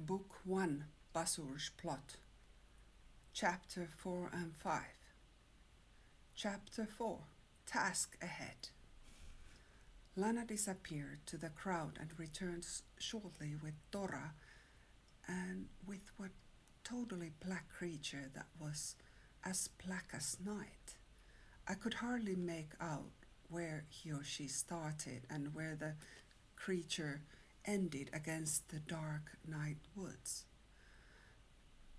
Book 1, Bazur's Plot. Chapter 4 and 5. Chapter 4, Task Ahead. Lana disappeared to the crowd and returns shortly with Tora and with what totally black creature that was as black as night. I could hardly make out where he or she started and where the creature ended against the dark night woods.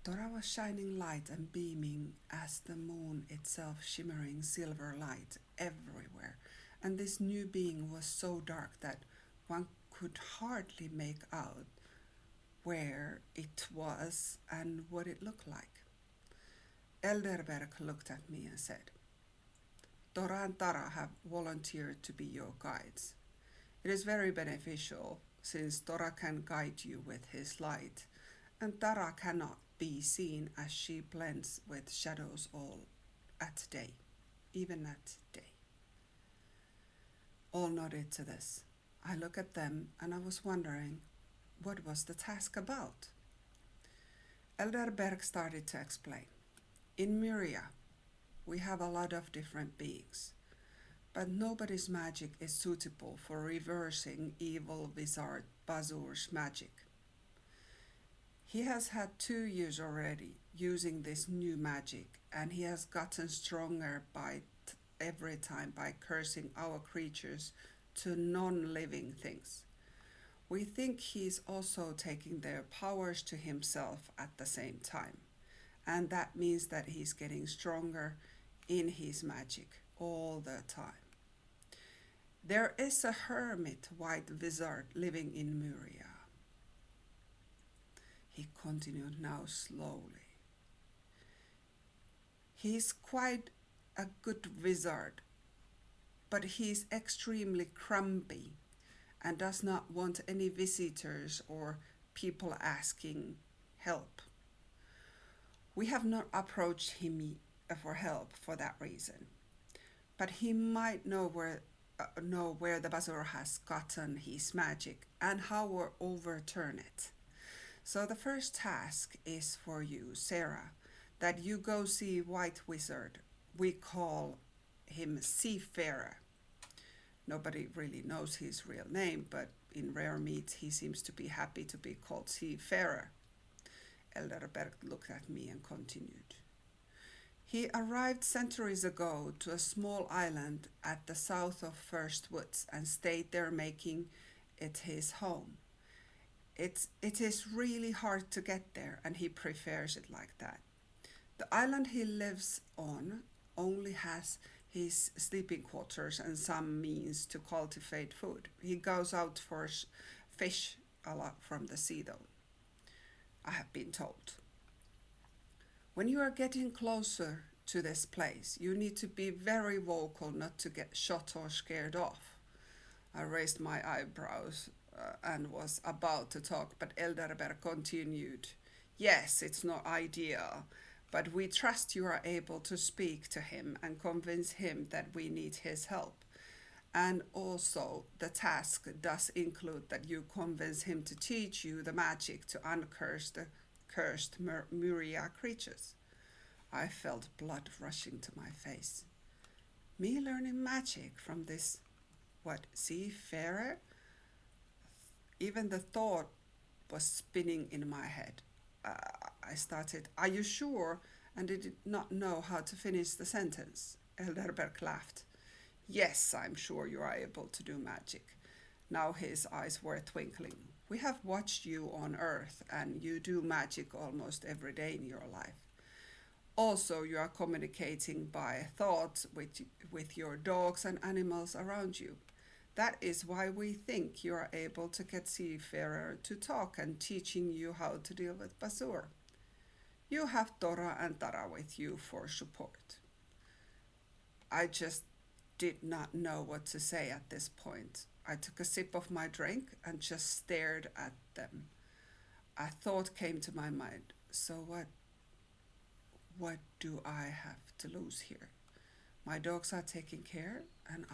Tora was shining light and beaming as the moon itself, shimmering silver light everywhere, and this new being was so dark that one could hardly make out where it was and what it looked like. Elderberg looked at me and said, "Tora and Tara have volunteered to be your guides. It is very beneficial since Tora can guide you with his light, and Tara cannot be seen as she blends with shadows all at day, even at day." All nodded to this. I looked at them and I was wondering what was the task about. Elderberg started to explain. In Myria, we have a lot of different beings, but nobody's magic is suitable for reversing evil wizard Bazur's magic. He has had 2 years already using this new magic, and he has gotten stronger every time by cursing our creatures to non-living things. We think he's also taking their powers to himself at the same time, and that means that he's getting stronger in his magic all the time. There is a hermit white wizard living in Myria. He continued now slowly. He's quite a good wizard, but he's extremely grumpy and does not want any visitors or people asking help. We have not approached him for help for that reason, but he might know where the Bazur has gotten his magic and how to overturn it. So the first task is for you, Sarah, that you go see White Wizard. We call him SeaFarer. Nobody really knows his real name, but in rare meat he seems to be happy to be called SeaFarer. Elderberg looked at me and continued. He arrived centuries ago to a small island at the south of First Woods and stayed there, making it his home. It is really hard to get there, and he prefers it like that. The island he lives on only has his sleeping quarters and some means to cultivate food. He goes out for fish a lot from the sea, though, I have been told. When you are getting closer to this place, you need to be very vocal not to get shot or scared off. I raised my eyebrows and was about to talk, but Elderberg continued. Yes, it's not ideal, but we trust you are able to speak to him and convince him that we need his help. And also, the task does include that you convince him to teach you the magic to uncurse the cursed Myria creatures. I felt blood rushing to my face. Me learning magic from this, SeaFarer? Even the thought was spinning in my head. I started, "Are you sure?" and did not know how to finish the sentence. Elderberg laughed. "Yes, I'm sure you are able to do magic." Now his eyes were twinkling. "We have watched you on Earth, and you do magic almost every day in your life. Also, you are communicating by thought with your dogs and animals around you. That is why we think you are able to get SeaFarer to talk and teaching you how to deal with Bazur. You have Tora and Tara with you for support." I just did not know what to say at this point. I took a sip of my drink and just stared at them. A thought came to my mind. So what do I have to lose here? My dogs are taken care, and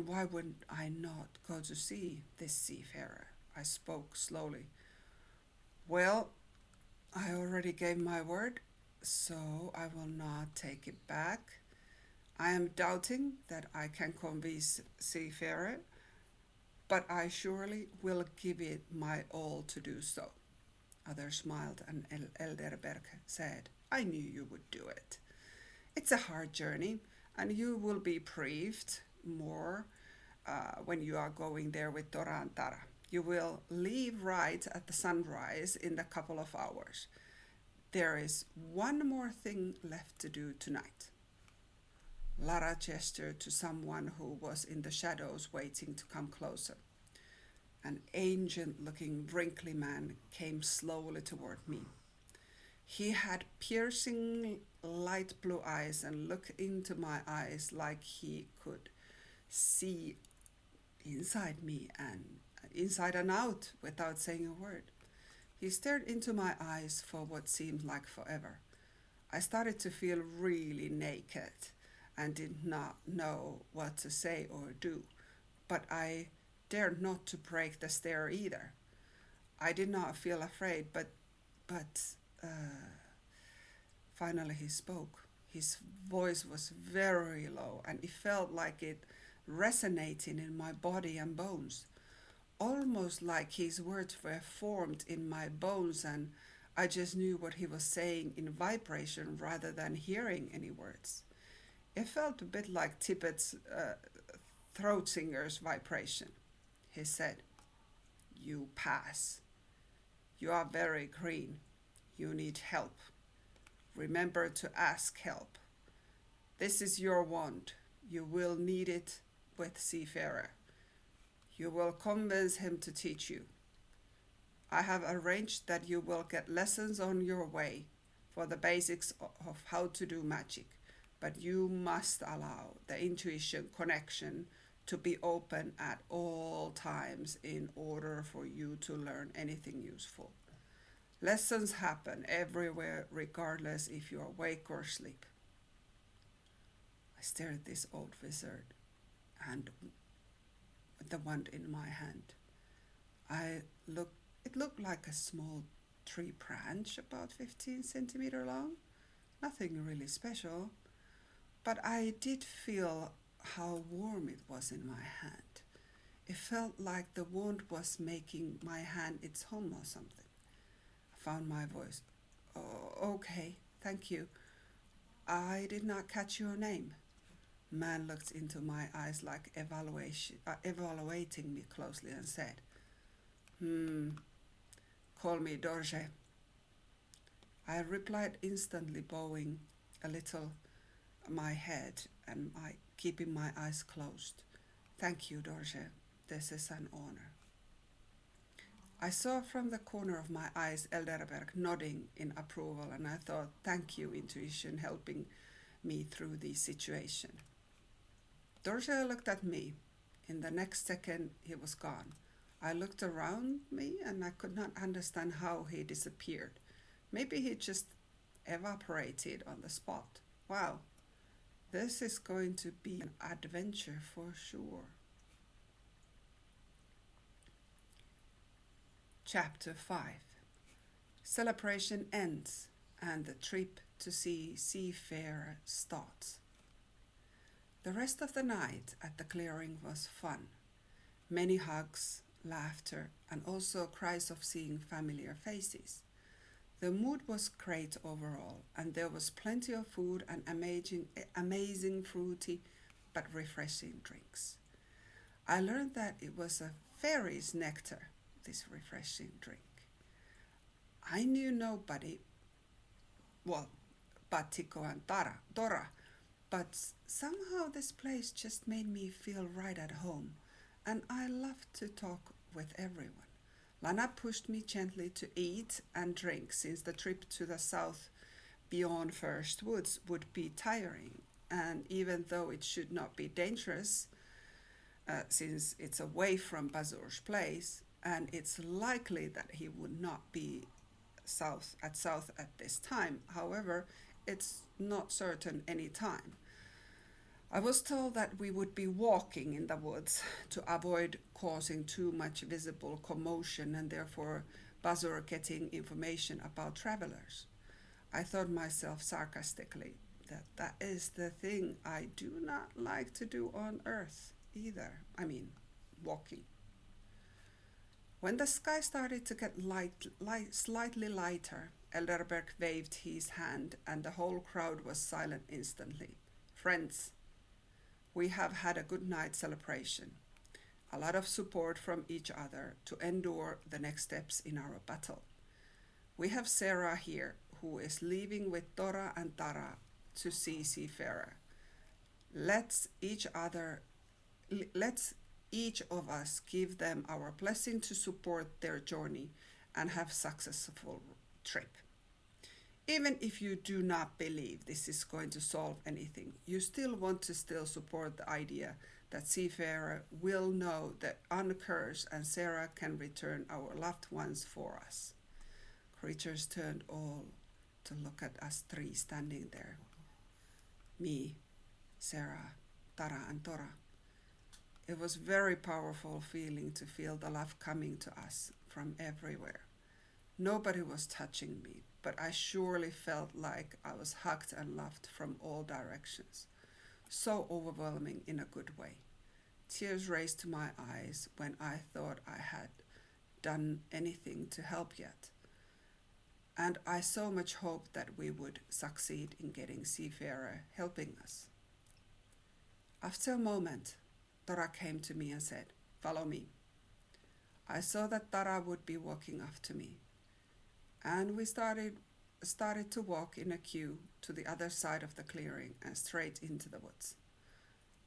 why wouldn't I not go to see this SeaFarer? I spoke slowly. Well, I already gave my word, so I will not take it back. I am doubting that I can convince SeaFarer, but I surely will give it my all to do so. Others smiled, and Elderberg said, I knew you would do it. It's a hard journey, and you will be briefed more when you are going there with Tora and Tara. You will leave right at the sunrise in a couple of hours. There is one more thing left to do tonight. Lara gestured to someone who was in the shadows waiting to come closer. An ancient-looking, wrinkly man came slowly toward me. He had piercing light blue eyes and looked into my eyes like he could see inside me and inside and out without saying a word. He stared into my eyes for what seemed like forever. I started to feel really naked and did not know what to say or do, but I dared not to break the stare either. I did not feel afraid, but finally he spoke. His voice was very low, and it felt like it resonating in my body and bones, almost like his words were formed in my bones, and I just knew what he was saying in vibration rather than hearing any words. It felt a bit like Tibet's throat singer's vibration. He said, You pass. You are very green. You need help. Remember to ask help. This is your wand. You will need it with SeaFarer. You will convince him to teach you. I have arranged that you will get lessons on your way for the basics of how to do magic, but you must allow the intuition connection to be open at all times in order for you to learn anything useful. Lessons happen everywhere, regardless if you're awake or asleep. I stared at this old wizard and the wand in my hand. It looked like a small tree branch about 15 centimeters long. Nothing really special, but I did feel how warm it was in my hand. It felt like the wand was making my hand its home or something. I found my voice. Oh, okay, thank you. I did not catch your name. Man looked into my eyes like evaluating me closely and said, Call me Dorje. I replied instantly, bowing a little my head and keeping my eyes closed. Thank you, Dorje. This is an honor. I saw from the corner of my eyes Elderberg nodding in approval, and I thought, thank you, intuition, helping me through the situation. Dorje looked at me. In the next second, he was gone. I looked around me and I could not understand how he disappeared. Maybe he just evaporated on the spot. Wow, this is going to be an adventure for sure. Chapter 5. Celebration ends and the trip to see SeaFarer starts. The rest of the night at the clearing was fun. Many hugs, laughter, and also cries of seeing familiar faces. The mood was great overall, and there was plenty of food and amazing fruity but refreshing drinks. I learned that it was a fairy's nectar, this refreshing drink. I knew nobody, but Tico and Tora, but somehow this place just made me feel right at home, and I loved to talk with everyone. Lana pushed me gently to eat and drink since the trip to the south beyond First Woods would be tiring, and even though it should not be dangerous, since it's away from Bazur's place, and it's likely that he would not be south at this time. However, it's not certain any time. I was told that we would be walking in the woods to avoid causing too much visible commotion and therefore Bazur getting information about travelers. I thought myself sarcastically that that is the thing I do not like to do on Earth either. I mean, walking. When the sky started to get slightly lighter, Elderberg waved his hand and the whole crowd was silent instantly. Friends, we have had a good night celebration. A lot of support from each other to endure the next steps in our battle. We have Sarah here, who is leaving with Tora and Tara to see SeaFarer. Let's each of us give them our blessing to support their journey and have successful trip. Even if you do not believe this is going to solve anything, you still want to still support the idea that SeaFarer will know the uncurse and Sarah can return our loved ones for us. Creatures turned all to look at us three standing there. Me, Sarah, Tara and Tora. It was very powerful feeling to feel the love coming to us from everywhere. Nobody was touching me, but I surely felt like I was hugged and loved from all directions. So overwhelming in a good way. Tears raced to my eyes when I thought I had done anything to help yet. And I so much hoped that we would succeed in getting SeaFarer helping us. After a moment, Tora came to me and said, "Follow me." I saw that Tara would be walking after me, and we started to walk in a queue to the other side of the clearing and straight into the woods.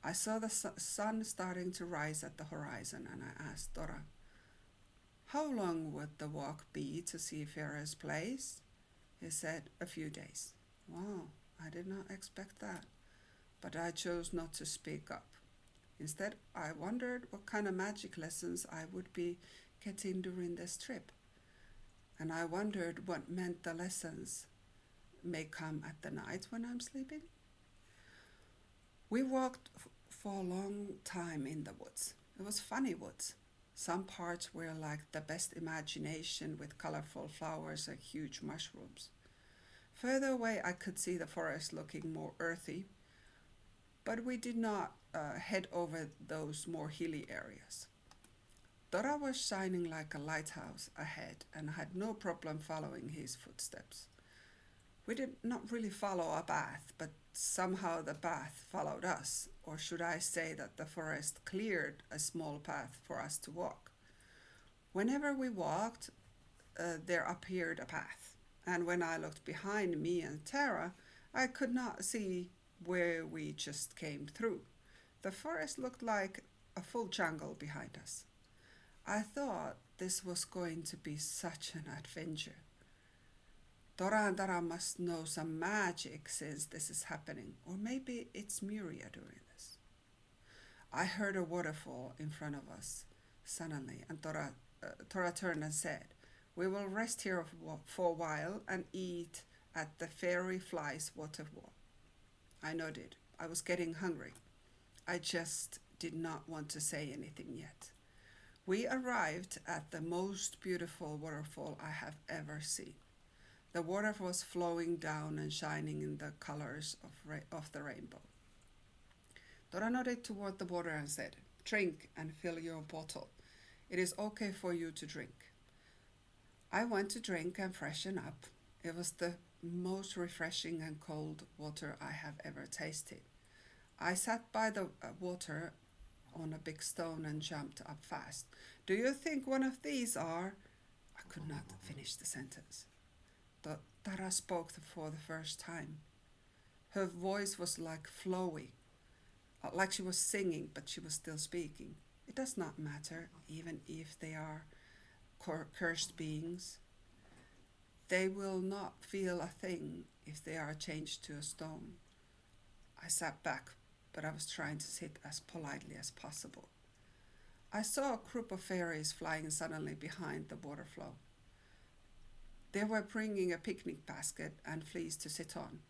I saw the sun starting to rise at the horizon, and I asked Tora, "How long would the walk be to SeaFarer's place?" He said, "A few days." Wow, I did not expect that, but I chose not to speak up. Instead, I wondered what kind of magic lessons I would be getting during this trip. And I wondered what meant the lessons may come at the night when I'm sleeping. We walked for a long time in the woods. It was funny woods. Some parts were like the best imagination with colorful flowers and huge mushrooms. Further away, I could see the forest looking more earthy, but we did not head over those more hilly areas. Tora was shining like a lighthouse ahead and had no problem following his footsteps. We did not really follow a path, but somehow the path followed us, or should I say that the forest cleared a small path for us to walk. Whenever we walked, there appeared a path, and when I looked behind me and Tara, I could not see where we just came through. The forest looked like a full jungle behind us. I thought this was going to be such an adventure. Tora and Tara must know some magic since this is happening, or maybe it's Myria doing this. I heard a waterfall in front of us suddenly, and Tora turned and said, "We will rest here for a while and eat at the Fairy Fly's waterfall." I nodded. I was getting hungry. I just did not want to say anything yet. We arrived at the most beautiful waterfall I have ever seen. The water was flowing down and shining in the colors of the rainbow. Tora nodded toward the water and said, "Drink and fill your bottle. It is okay for you to drink." I went to drink and freshen up. It was the most refreshing and cold water I have ever tasted. I sat by the water on a big stone and jumped up fast. "Do you think one of these are—" I could not finish the sentence. Tara spoke for the first time. Her voice was like flowing, like she was singing, but she was still speaking. It does not matter, even if they are cursed beings. They will not feel a thing if they are changed to a stone. I sat back, but I was trying to sit as politely as possible. I saw a group of fairies flying suddenly behind the water flow. They were bringing a picnic basket and fleece to sit on.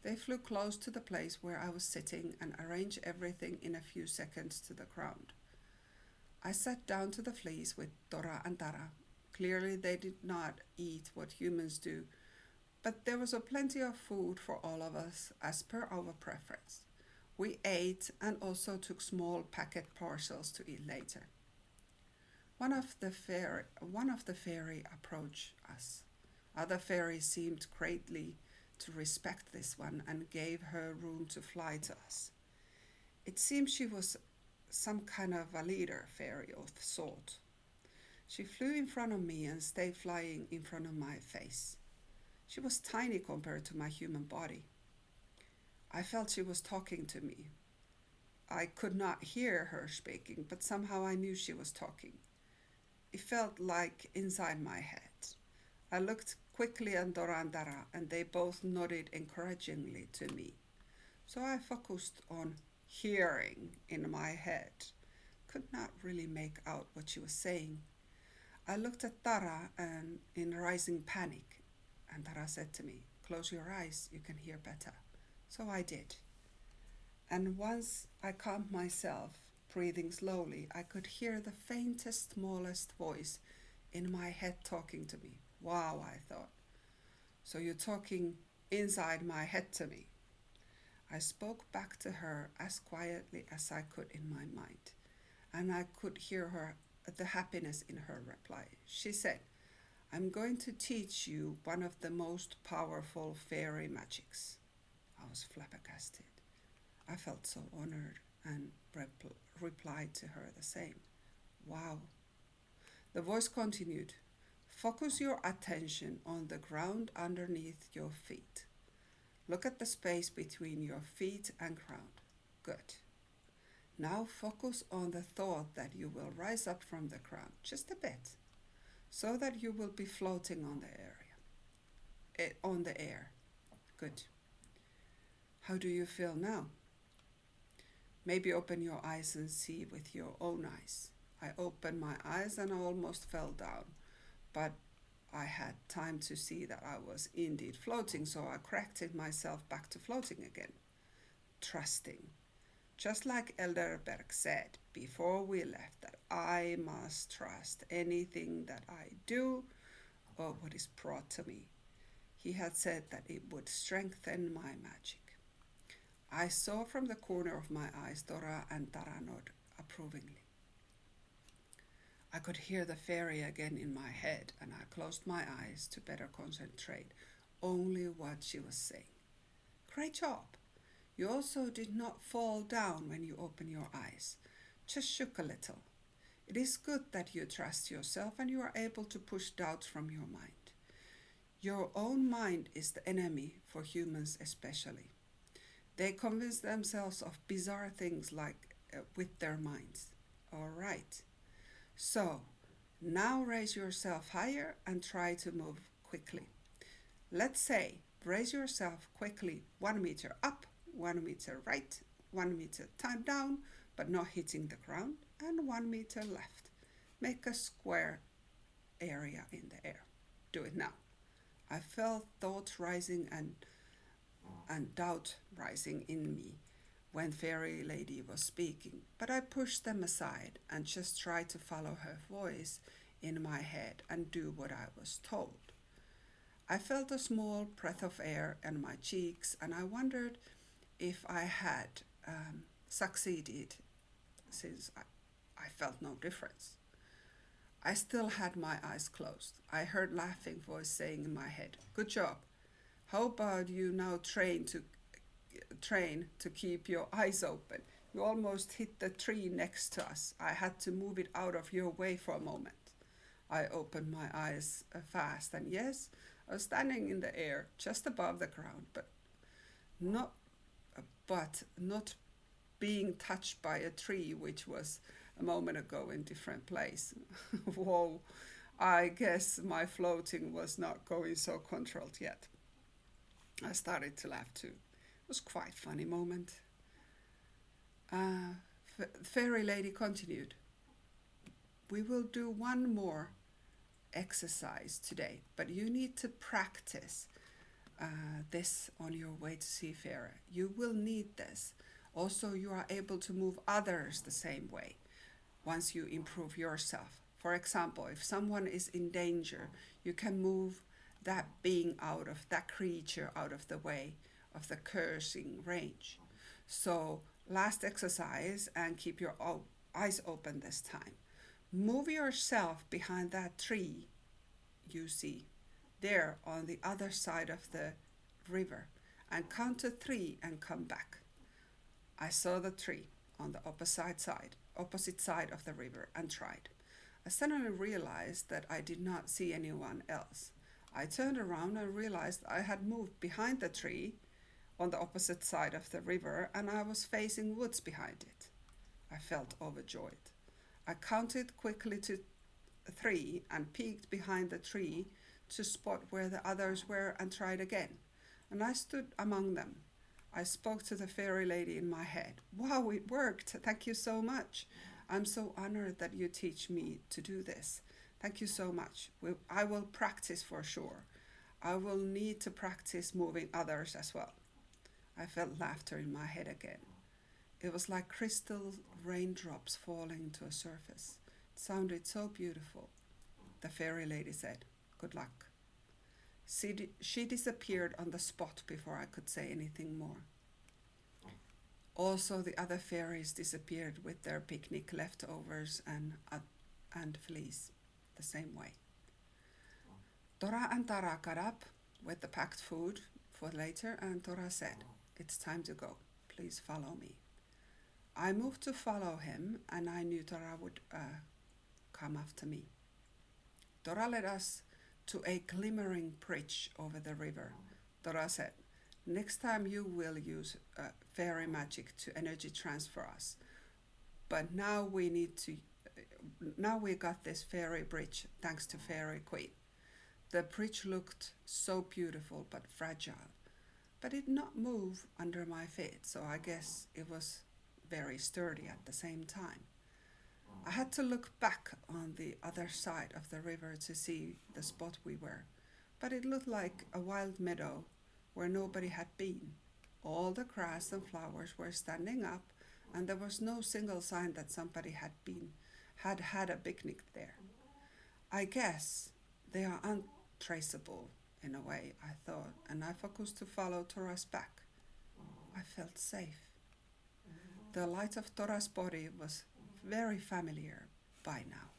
They flew close to the place where I was sitting and arranged everything in a few seconds to the ground. I sat down to the fleas with Tora and Tara. Clearly they did not eat what humans do, but there was plenty of food for all of us as per our preference. We ate and also took small packet parcels to eat later. One of the fairy approached us. Other fairies seemed greatly to respect this one and gave her room to fly to us. It seemed she was some kind of a leader fairy of sort. She flew in front of me and stayed flying in front of my face. She was tiny compared to my human body. I felt she was talking to me. I could not hear her speaking, but somehow I knew she was talking. It felt like inside my head. I looked quickly at Tora and Tara, and they both nodded encouragingly to me. So I focused on hearing in my head. Could not really make out what she was saying. I looked at Tara and in rising panic, and Tara said to me, "Close your eyes, you can hear better." So I did. And once I calmed myself, breathing slowly, I could hear the faintest, smallest voice in my head talking to me. Wow, I thought. So you're talking inside my head to me. I spoke back to her as quietly as I could in my mind, and I could hear her the happiness in her reply. She said, "I'm going to teach you one of the most powerful fairy magics." I was flabbergasted. I felt so honored and replied to her the same. Wow. The voice continued, "Focus your attention on the ground underneath your feet. Look at the space between your feet and ground. Good. Now focus on the thought that you will rise up from the ground just a bit, so that you will be floating on the air. Good. How do you feel now? Maybe open your eyes and see with your own eyes." I opened my eyes and I almost fell down, but I had time to see that I was indeed floating, so I corrected myself back to floating again. Trusting. Just like Elderberg said before we left, that I must trust anything that I do or what is brought to me. He had said that it would strengthen my magic. I saw from the corner of my eyes Tora and Tara nod approvingly. I could hear the fairy again in my head, and I closed my eyes to better concentrate only what she was saying. "Great job! You also did not fall down when you opened your eyes, just shook a little. It is good that you trust yourself and you are able to push doubts from your mind. Your own mind is the enemy for humans especially. They convince themselves of bizarre things with their minds. All right. So, now raise yourself higher and try to move quickly. Let's say, raise yourself quickly 1 meter up, 1 meter right, 1 meter down, but not hitting the ground, and 1 meter left. Make a square area in the air. Do it now." I felt thoughts rising and doubt rising in me when Fairy Lady was speaking, but I pushed them aside and just tried to follow her voice in my head and do what I was told. I felt a small breath of air on my cheeks, and I wondered if I had succeeded, since I felt no difference. I still had my eyes closed. I heard laughing voice saying in my head, "Good job. How about you now train to keep your eyes open? You almost hit the tree next to us. I had to move it out of your way for a moment." I opened my eyes fast, and yes, I was standing in the air just above the ground, but not being touched by a tree, which was a moment ago in different place. Whoa, I guess my floating was not going so controlled yet. I started to laugh too. It was quite a funny moment. Fairy Lady continued, "We will do one more exercise today, but you need to practice this on your way to SeaFarer. You will need this. Also, you are able to move others the same way once you improve yourself. For example, if someone is in danger, you can move that being out of that creature out of the way of the cursing range. So, last exercise, and keep your eyes open this time. Move yourself behind that tree you see there on the other side of the river and count to 3 and come back. I saw the tree on the opposite side of the river and tried. I suddenly realized that I did not see anyone else. I turned around and realized I had moved behind the tree on the opposite side of the river and I was facing woods behind it. I felt overjoyed. I counted quickly to 3 and peeked behind the tree to spot where the others were and tried again. And I stood among them. I spoke to the fairy lady in my head. Wow, it worked. Thank you so much. I'm so honored that you teach me to do this. Thank you so much. I will practice for sure. I will need to practice moving others as well. I felt laughter in my head again. It was like crystal raindrops falling to a surface. It sounded so beautiful. The fairy lady said, "Good luck." She disappeared on the spot before I could say anything more. Also, the other fairies disappeared with their picnic leftovers and fleece the same way. Tora and Tara got up with the packed food for later, and Tora said, "It's time to go. Please follow me." I moved to follow him, and I knew Tora would come after me. Tora led us to a glimmering bridge over the river. Tora said, "Next time you will use fairy magic to energy transfer us. But now we got this fairy bridge thanks to Fairy Queen." The bridge looked so beautiful but fragile, but it did not move under my feet, so I guess it was very sturdy at the same time. I had to look back on the other side of the river to see the spot we were, but it looked like a wild meadow where nobody had been. All the grass and flowers were standing up, and there was no single sign that somebody had a picnic there. I guess they are untraceable in a way, I thought, and I focused to follow Tora's back. I felt safe. The light of Tora's body was very familiar by now.